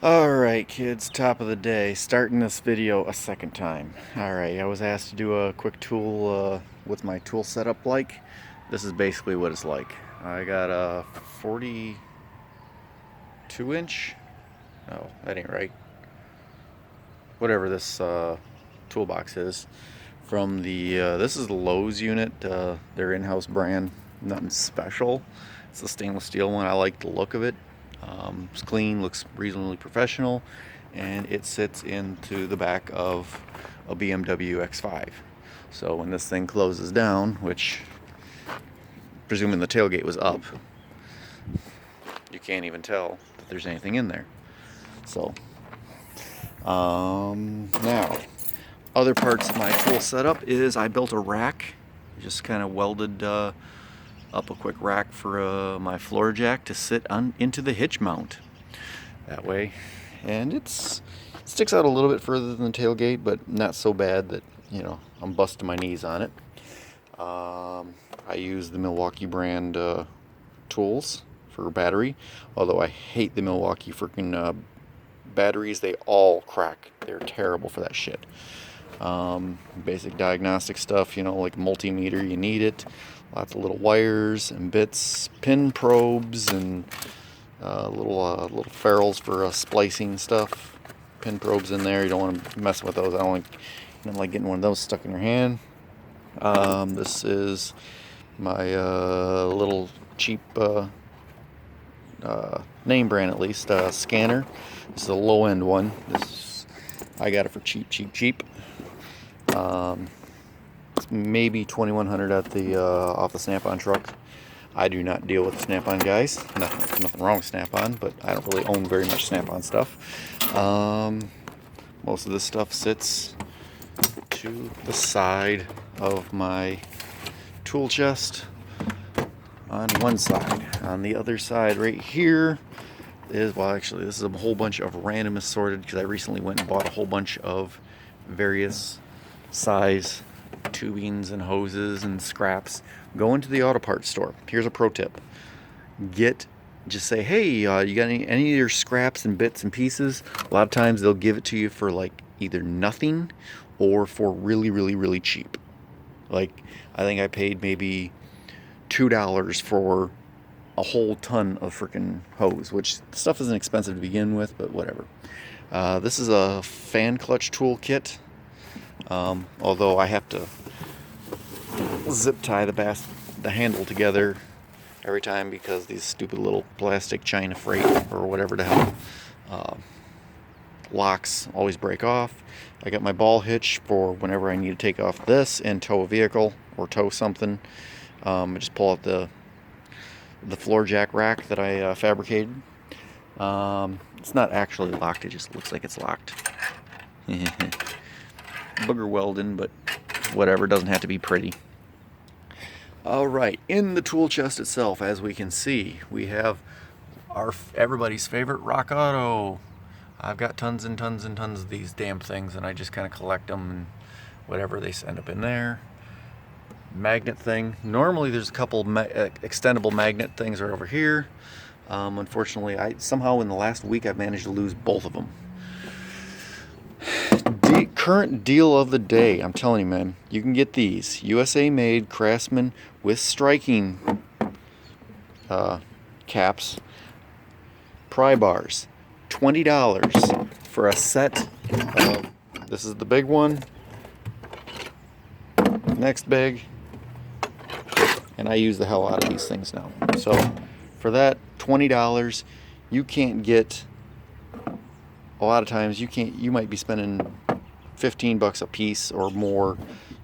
Alright kids, top of the day, starting this video a second time. Alright, I was asked to do a quick tool, what's my tool setup like? This is basically what it's like. I got a 42 inch, oh that ain't right, whatever this toolbox is, from the, this is the Lowe's unit, their in-house brand, nothing special. It's a stainless steel one, I like the look of it. It's clean, looks reasonably professional, and it sits into the back of a BMW X5. So when this thing closes down, which presuming the tailgate was up, you can't even tell that there's anything in there. So now other parts of my tool setup is I built a rack, just kind of welded up a quick rack for my floor jack to sit on into the hitch mount that way, and it sticks out a little bit further than the tailgate, but not so bad that I'm busting my knees on it. I use the Milwaukee brand tools for battery, although I hate the Milwaukee freaking batteries. They all crack. They're terrible for that shit. Basic diagnostic stuff, like multimeter, you need it. Lots of little wires and bits, pin probes, and little ferrules for splicing stuff. Pin probes in there. You don't want to mess with those. I don't like getting one of those stuck in your hand. This is my little cheap name brand, at least, scanner. This is a low end one. I got it for cheap. It's maybe $2,100 at the off the Snap-on truck. I do not deal with Snap-on guys. Nothing wrong with Snap-on, but I don't really own very much Snap-on stuff. Most of this stuff sits to the side of my tool chest on one side. On the other side right here is, well, actually this is a whole bunch of random assorted, because I recently went and bought a whole bunch of various size tubings and hoses and scraps. Go into the auto parts store. Here's a pro tip. Just say, hey, you got any of your scraps and bits and pieces? A lot of times they'll give it to you for like either nothing or for really cheap. Like, I think I paid maybe $2 for a whole ton of freaking hose, which stuff isn't expensive to begin with, but whatever. This is a fan clutch tool kit. Although I have to zip tie the handle together every time, because these stupid little plastic China freight or whatever the hell locks always break off. I got my ball hitch for whenever I need to take off this and tow a vehicle or tow something. I just pull out the floor jack rack that I fabricated. It's not actually locked, it just looks like it's locked. Booger welding, but whatever, doesn't have to be pretty. Alright, in the tool chest itself, as we can see, we have everybody's favorite Rock Auto. I've got tons and tons and tons of these damn things, and I just kind of collect them, and whatever, they end up in there. Magnet thing. Normally there's a couple extendable magnet things right over here. Unfortunately, somehow in the last week I've managed to lose both of them. Current deal of the day, I'm telling you, man, you can get these USA made Craftsman with striking caps, pry bars, $20 for a set of, this is the big one, next big, and I use the hell out of these things now. So for that $20, you can't get, a lot of times you might be spending $15 a piece or more.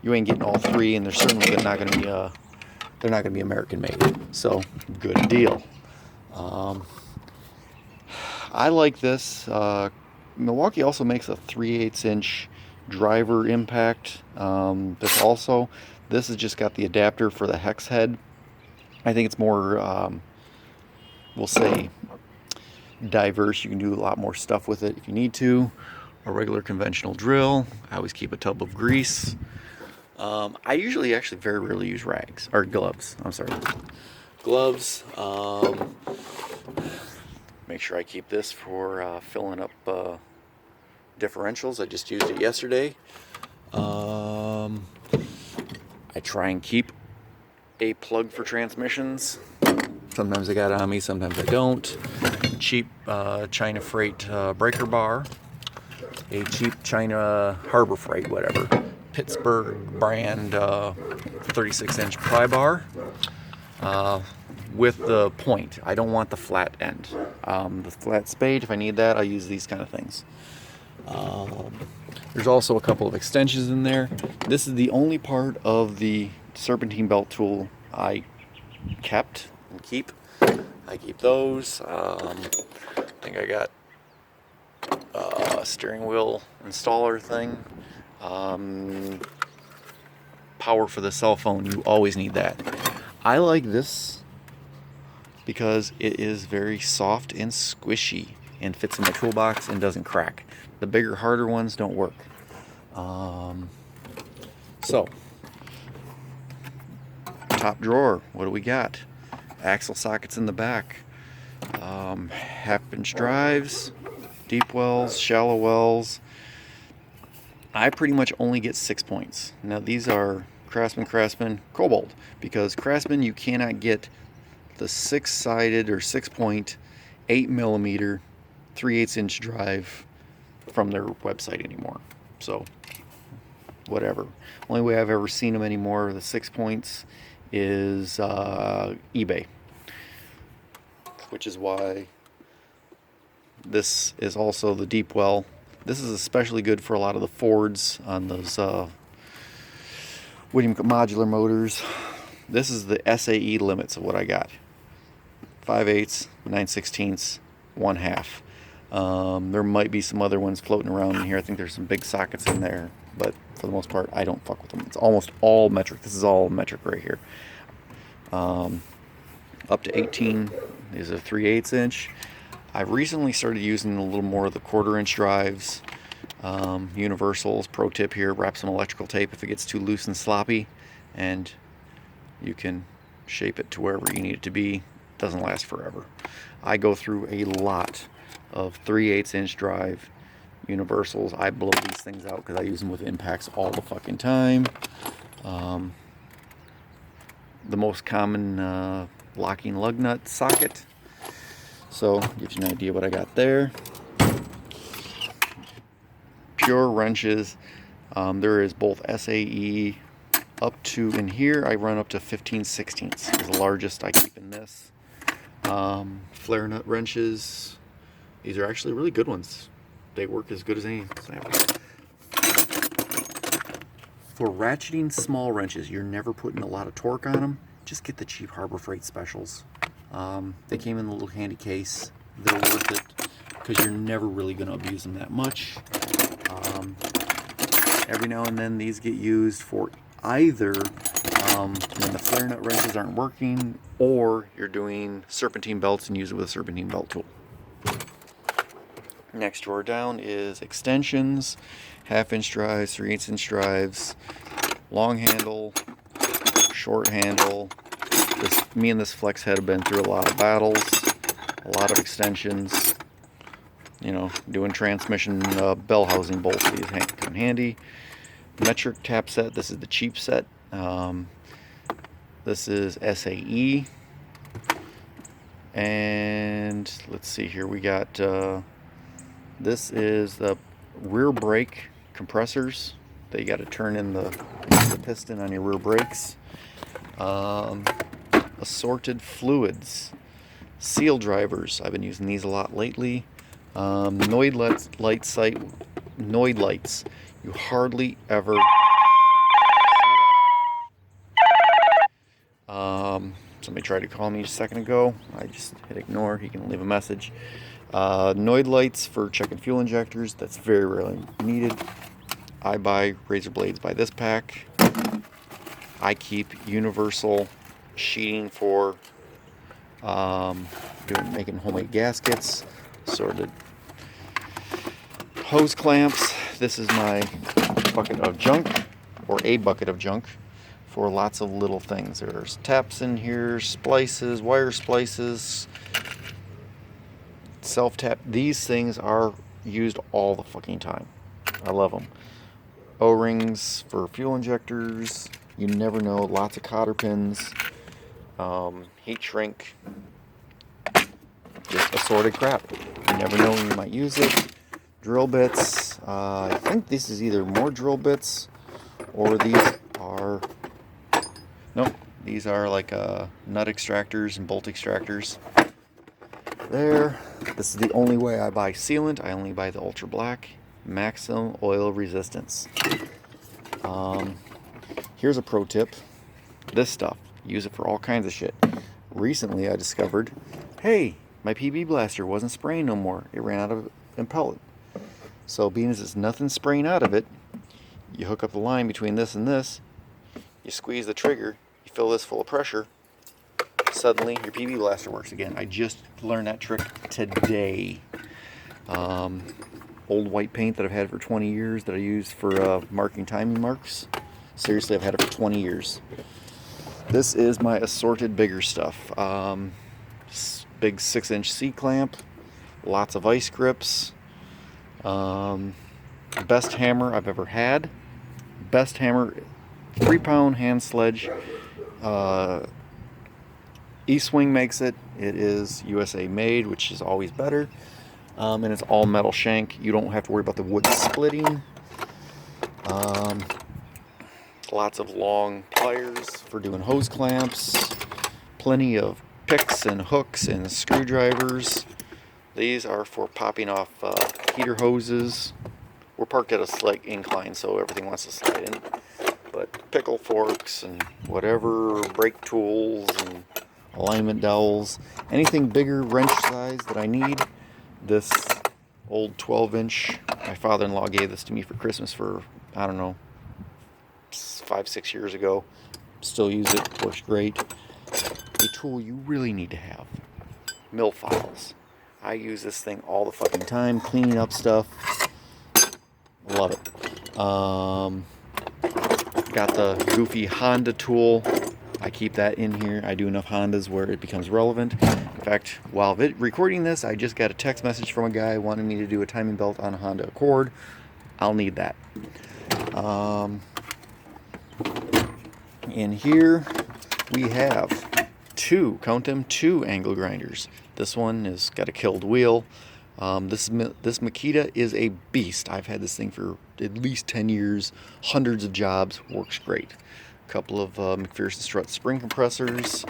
You ain't getting all three, and they're certainly not going to be American made. So good deal. I like this. Milwaukee also makes a 3/8 inch driver impact. This has just got the adapter for the hex head. I think it's more, we'll say, diverse. You can do a lot more stuff with it if you need to. A regular conventional drill. I always keep a tub of grease. I usually actually very rarely use rags or gloves. I'm sorry, gloves. make sure I keep this for filling up differentials. I just used it yesterday. I try and keep a plug for transmissions. Sometimes I got it on me, sometimes I don't. Cheap China Freight breaker bar. A cheap China Harbor Freight, whatever. Pittsburgh brand 36-inch pry bar. With the point. I don't want the flat end. The flat spade, if I need that, I'll use these kind of things. There's also a couple of extensions in there. This is the only part of the serpentine belt tool I kept and keep. I keep those. I think I got a steering wheel installer thing. Power for the cell phone, you always need that. I like this because it is very soft and squishy and fits in my toolbox and doesn't crack. The bigger, harder ones don't work. So, top drawer, what do we got? Axle sockets in the back. Half-inch drives, deep wells, shallow wells. I pretty much only get 6 points. Now these are Craftsman, Cobalt, because Craftsman you cannot get the 6-sided or 6-point 8mm 3/8 inch drive from their website anymore. So whatever. Only way I've ever seen them anymore, the 6 points, is eBay, which is why this is also the deep well. This is especially good for a lot of the Fords on those modular motors. This is the SAE limits of what I got. 5/8, 9/16, 1/2. There might be some other ones floating around in here. I think there's some big sockets in there, but for the most part, I don't fuck with them. It's almost all metric. This is all metric right here. Up to 18 is a 3/8 inch. I've recently started using a little more of the 1/4 inch drives. Universals, pro tip here, wrap some electrical tape if it gets too loose and sloppy, and you can shape it to wherever you need it to be. It doesn't last forever. I go through a lot of 3/8 inch drive universals. I blow these things out because I use them with impacts all the fucking time. The most common locking lug nut socket. So gives you an idea what I got there. Pure wrenches. There is both SAE up to, in here I run up to 15/16 is the largest I keep in this. Flare nut wrenches. These are actually really good ones. They work as good as any. For ratcheting small wrenches, you're never putting a lot of torque on them. Just get the cheap Harbor Freight specials. They came in a little handy case. They're worth it because you're never really going to abuse them that much. Every now and then these get used for either when the flare nut wrenches aren't working, or you're doing serpentine belts and use it with a serpentine belt tool. Next drawer down is extensions, 1/2 inch drives, 3/8 inch drives, long handle, short handle. Me and this flex head have been through a lot of battles, a lot of extensions. You know, doing transmission bell housing bolts, these come in handy. Metric tap set, this is the cheap set. This is SAE. And let's see here, we got, this is the rear brake compressors that you got to turn in the piston on your rear brakes. Assorted fluids. Seal drivers, I've been using these a lot lately. Noid lights, you hardly ever somebody tried to call me a second ago. I just hit ignore. He can leave a message. Noid lights for checking fuel injectors, that's very rarely needed. I buy razor blades by this pack. I keep universal sheeting for making homemade gaskets, sorted hose clamps. This is my bucket of junk, or a bucket of junk, for lots of little things. There's taps in here, splices, wire splices, self-tap. These things are used all the fucking time. I love them. O-rings for fuel injectors. You never know. Lots of cotter pins. Heat shrink. Just assorted crap. You never know when you might use it. Drill bits. I think this is either more drill bits or these are... Nope. These are like nut extractors and bolt extractors. There. This is the only way I buy sealant. I only buy the ultra black. Maximum oil resistance. Here's a pro tip. This stuff. Use it for all kinds of shit. Recently I discovered, hey, my PB blaster wasn't spraying no more. It ran out of impellet. So being as there's nothing spraying out of it, you hook up the line between this and this, you squeeze the trigger, you fill this full of pressure, suddenly your PB blaster works again. I just learned that trick today. Old white paint that I've had for 20 years that I use for marking timing marks. Seriously, I've had it for 20 years. This is my assorted bigger stuff. Big 6-inch C-clamp, lots of vice grips, best hammer I've ever had. Best hammer, 3-pound hand sledge. E-Swing makes it. It is USA made, which is always better. And it's all metal shank. You don't have to worry about the wood splitting. Lots of long pliers for doing hose clamps. Plenty of picks and hooks and screwdrivers. These are for popping off heater hoses. We're parked at a slight incline, so everything wants to slide in. But pickle forks and whatever, brake tools and alignment dowels. Anything bigger wrench size that I need. This old 12-inch, my father-in-law gave this to me for Christmas for, I don't know, 5-6 years ago. Still use it, works great. A tool you really need to have, mill files. I use this thing all the fucking time, cleaning up stuff. Love it. Got the goofy Honda tool. I keep that in here. I do enough Hondas where it becomes relevant. In fact, while recording this, I just got a text message from a guy wanting me to do a timing belt on a Honda Accord. I'll need that. In here, we have count them, two angle grinders. This one has got a killed wheel. This Makita is a beast. I've had this thing for at least 10 years, hundreds of jobs, works great. A couple of McPherson Strut spring compressors.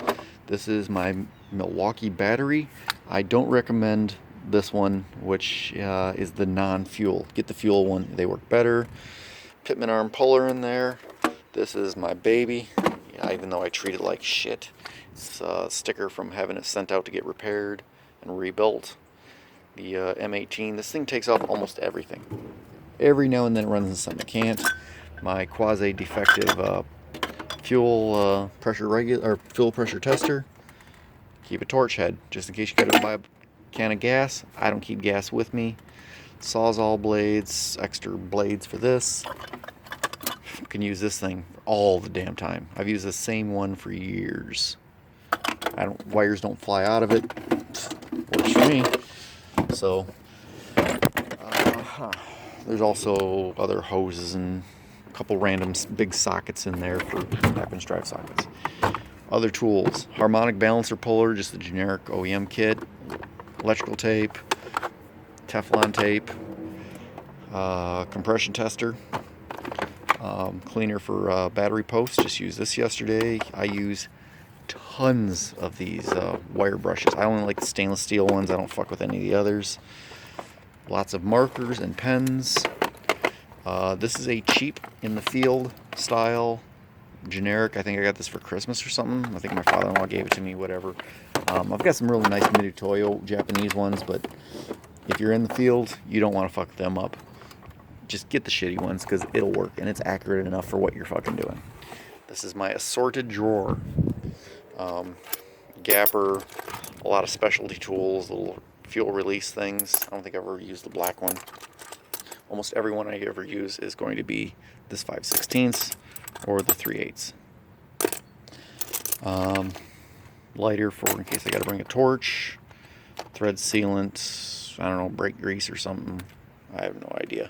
This is my Milwaukee battery. I don't recommend this one, which is the non-fuel. Get the fuel one, they work better. Pitman arm puller in there. This is my baby, even though I treat it like shit. It's a sticker from having it sent out to get repaired and rebuilt. The M18, this thing takes off almost everything. Every now and then it runs into something it can't. My quasi-defective fuel pressure tester. Keep a torch head, just in case you gotta buy a can of gas. I don't keep gas with me. Sawzall blades, extra blades for this. Can use this thing all the damn time. I've used the same one for years. Wires don't fly out of it. Works for me. So there's also other hoses and a couple random big sockets in there for half-inch drive sockets. Other tools: harmonic balancer puller, just the generic OEM kit. Electrical tape, Teflon tape, compression tester. Cleaner for battery posts. Just used this yesterday. I use tons of these wire brushes. I only like the stainless steel ones. I don't fuck with any of the others. Lots of markers and pens. This is a cheap in the field style generic. I think I got this for Christmas or something. I think my father-in-law gave it to me, whatever. I've got some really nice Mitutoyo Japanese ones, but if you're in the field, you don't want to fuck them up. Just get the shitty ones because it'll work and it's accurate enough for what you're fucking doing. This is my assorted drawer. Gapper, a lot of specialty tools, little fuel release things. I don't think I've ever used the black one. Almost every one I ever use is going to be this 5/16 or the 3/8. Lighter for in case I got to bring a torch. thread sealant, I don't know, brake grease or something. I have no idea.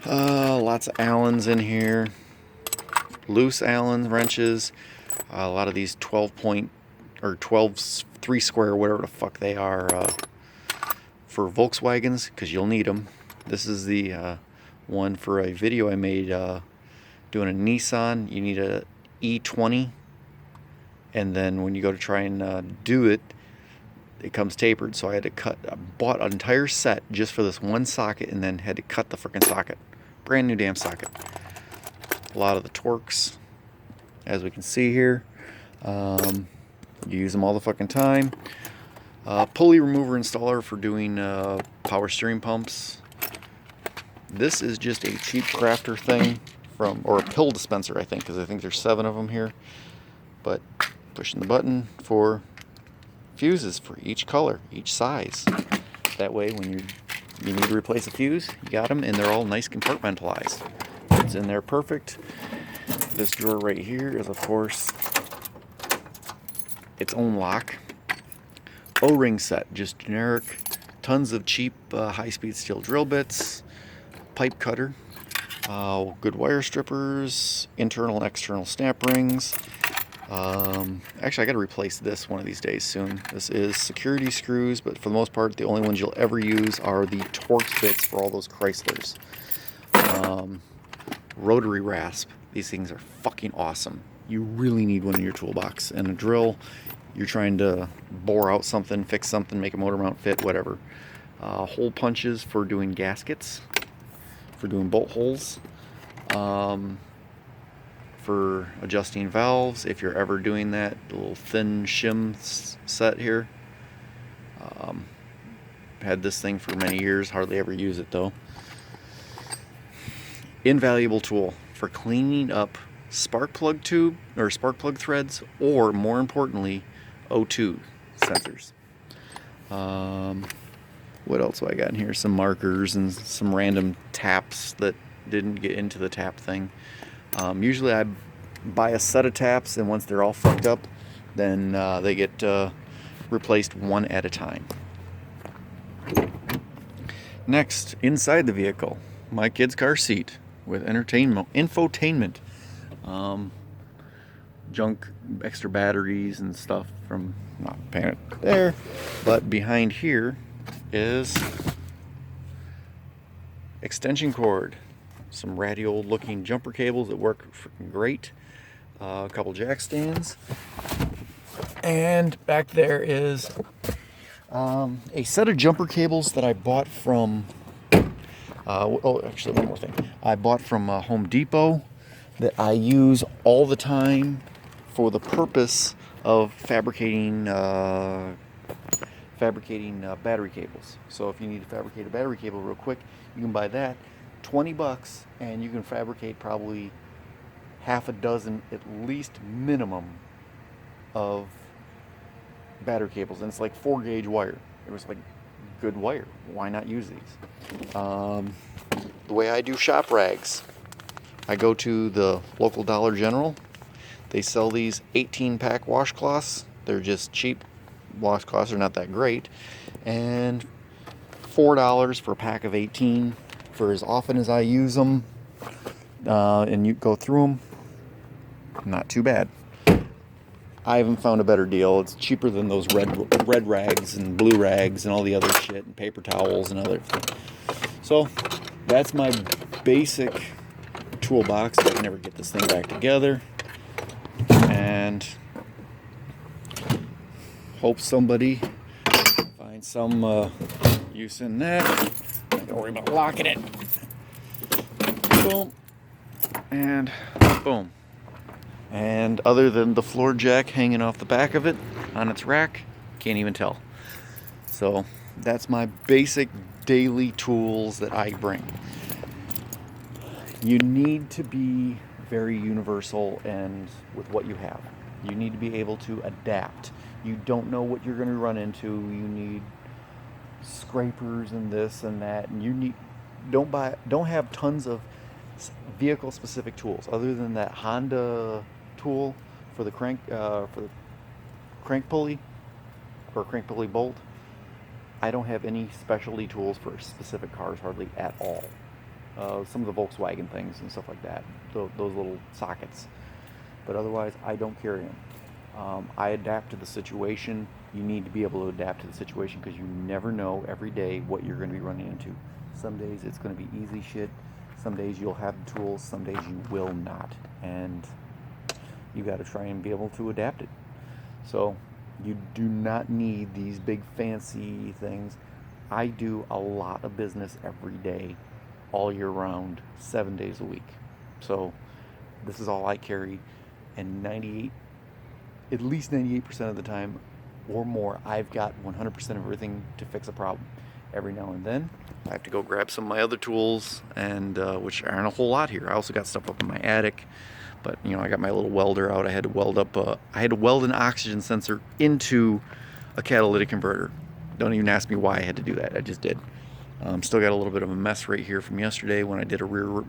Lots of Allens in here. Loose Allen wrenches. A lot of these 12 point or 12 3 square, whatever the fuck they are, for Volkswagens, because you'll need them. This is the one for a video I made doing a Nissan. You need a E20, and then when you go to try and do it, it comes tapered. So I had to I bought an entire set just for this one socket, and then had to cut the freaking socket. Brand new damn socket. A lot of the Torx, as we can see here. You use them all the fucking time. Pulley remover installer for doing power steering pumps. This is just a cheap crafter thing or a pill dispenser, I think, because I think there's 7 of them here. But pushing the button for fuses for each color, each size. That way, when you need to replace a fuse, you got them, and they're all nice compartmentalized. It's in there perfect. This drawer right here is, of course, its own lock. O-ring set, just generic. Tons of cheap high-speed steel drill bits. Pipe cutter. Good wire strippers. Internal and external snap rings. Actually, I got to replace this one of these days soon. This is security screws, but for the most part, the only ones you'll ever use are the Torx bits for all those Chryslers. Rotary rasp. These things are fucking awesome. You really need one in your toolbox. And a drill, you're trying to bore out something, fix something, make a motor mount fit, whatever. Hole punches for doing gaskets, for doing bolt holes, for adjusting valves, if you're ever doing that. A little thin shim set here. Had this thing for many years, hardly ever use it though. Invaluable tool for cleaning up spark plug tube or spark plug threads, or more importantly, O2 sensors. What else do I got in here? Some markers and some random taps that didn't get into the tap thing. Usually I buy a set of taps, and once they're all fucked up, then they get replaced one at a time. Next, inside the vehicle, my kid's car seat with infotainment. Junk, extra batteries and stuff from not paying it there. But behind here is extension cord, some ratty old looking jumper cables that work freaking great, a couple jack stands, and back there is a set of jumper cables that I bought from actually one more thing, I bought from Home Depot that I use all the time for the purpose of fabricating battery cables. So if you need to fabricate a battery cable real quick, you can buy that, $20, and you can fabricate probably half a dozen at least minimum of battery cables, and it's like 4-gauge wire. It was like good wire. Why not use these? The way I do shop rags, I go to the local Dollar General. They sell these 18-pack washcloths. They're just cheap washcloths. They're not that great. And $4 for a pack of 18 for as often as I use them. And you go through them. Not too bad. I haven't found a better deal. It's cheaper than those red rags and blue rags and all the other shit, and paper towels and other things. So that's my basic toolbox. I can never get this thing back together. And hope somebody finds some use in that. Don't worry about locking it. Boom. And boom. And other than the floor jack hanging off the back of it on its rack, can't even tell. So that's my basic daily tools that I bring. You need to be very universal and with what you have. You need to be able to adapt. You don't know what you're going to run into. You need scrapers and this and that, and don't have tons of vehicle specific tools other than that Honda tool for the crank pulley or crank pulley bolt. I don't have any specialty tools for specific cars hardly at all. Some of the Volkswagen things and stuff like that, those little sockets. But otherwise, I don't carry them. I adapt to the situation. You need to be able to adapt to the situation because you never know every day what you're going to be running into. Some days it's going to be easy shit. Some days you'll have the tools. Some days you will not. And you got to try and be able to adapt it. So you do not need these big fancy things. I do a lot of business every day, all year round, 7 days a week. So this is all I carry, and at least 98% of the time or more, I've got 100% of everything to fix a problem. Every now and then, I have to go grab some of my other tools, and which aren't a whole lot here. I also got stuff up in my attic, but I got my little welder out. I had to weld an oxygen sensor into a catalytic converter. Don't even ask me why I had to do that. I just did. Still got a little bit of a mess right here from yesterday when I did a rear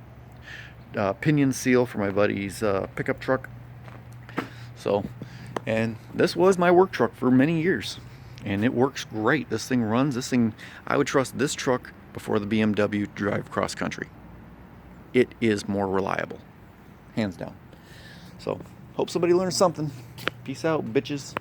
pinion seal for my buddy's pickup truck. And this was my work truck for many years, and it works great. This thing runs. I would trust this truck before the BMW to drive cross country. It is more reliable, hands down. So, hope somebody learns something. Peace out, bitches.